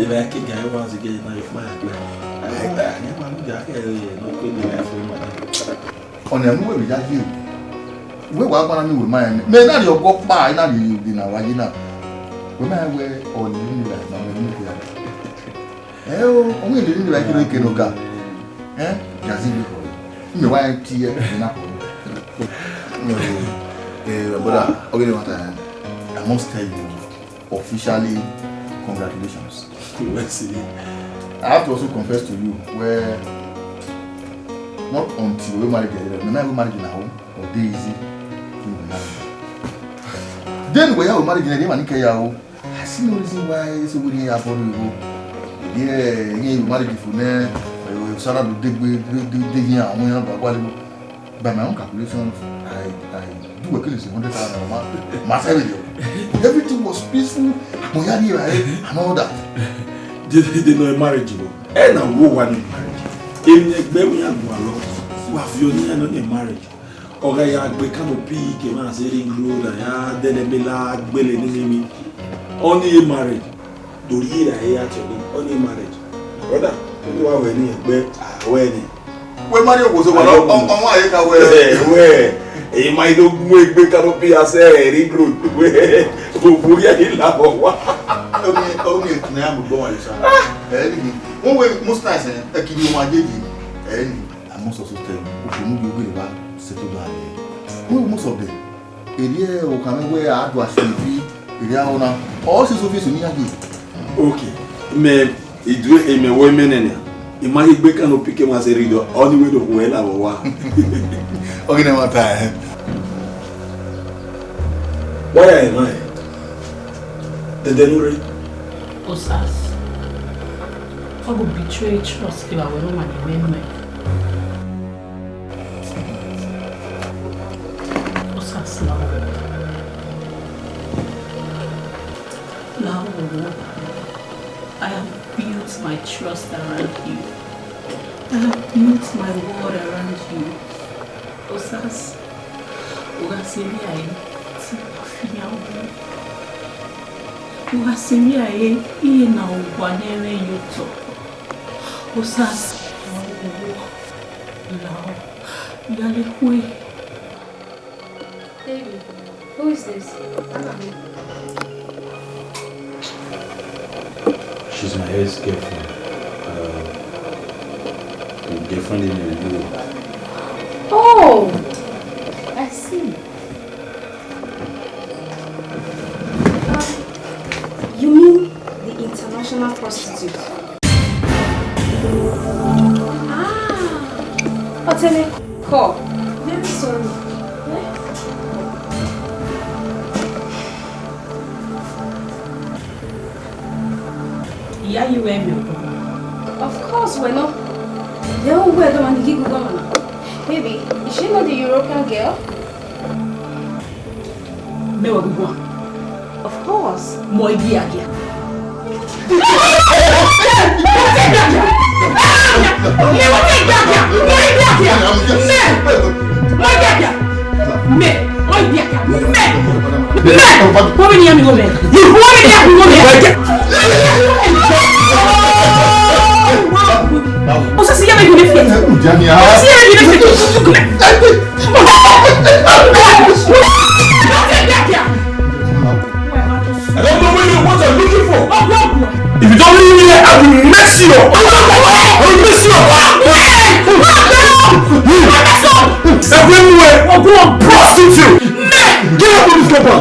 the back guy was again now if my I never look at no good for on a move with that you. We were going to with mine. May not your go by, not you in our vagina. We might wear or living like my oh, only living like you can look up. Eh? Gazini. You want tea and apple. But okay, what I must tell you officially, congratulations. I have to also confess to you where not until we married the night we married now or Daisy. Then we have married in the man Kayao. I see no reason why so we have for you. Yeah, you married for me. Sarah to dig here and by my own calculations, I do a kill 100,000 a month. Everything was peaceful, and all that. They know marriage, and a woman in marriage. Even if we are alone, who have you not in marriage? Or I had become a pig, a man saying, Good, and then a milad, willing enemy. Only in marriage. Do you hear actually? Only marriage. Brother, you are wedding. When Mario was on where he might not make the canopy as a recruit. Only a name boy. One way, most nice, I give you my baby. And I must also tell you, you will back settle down. Most of them, a year or come away, I was be a owner. All his office in Yagi. Okay, man, it do a women in imagine we can pick him as a reader only way to well our okay, never time. Why am I? The delivery? Osas. I would betray trust if I were not my women. Osas now. I have built my trust around you. I have built my world around you. Osas, Ugasimi aye, Tipafinya Ugasimi aye, iye na uwanere yuto. Osas, Lao, Yalekwe. Baby, who is this? She's my ex-girlfriend. Girlfriend in the UK. Oh, I see. You mean the international prostitute? Otele, call. Very sorry. Yeah, you wear me. Of course, we're not. They all wear the one you go on. Baby, is she not the European girl? Me wa gugu. Of course. Mo ibi agia. I don't know what you're looking for. If you don't leave me here, I will mess you up. I will mess you up. Everywhere, I'm going to prostitute. Get up on this paper.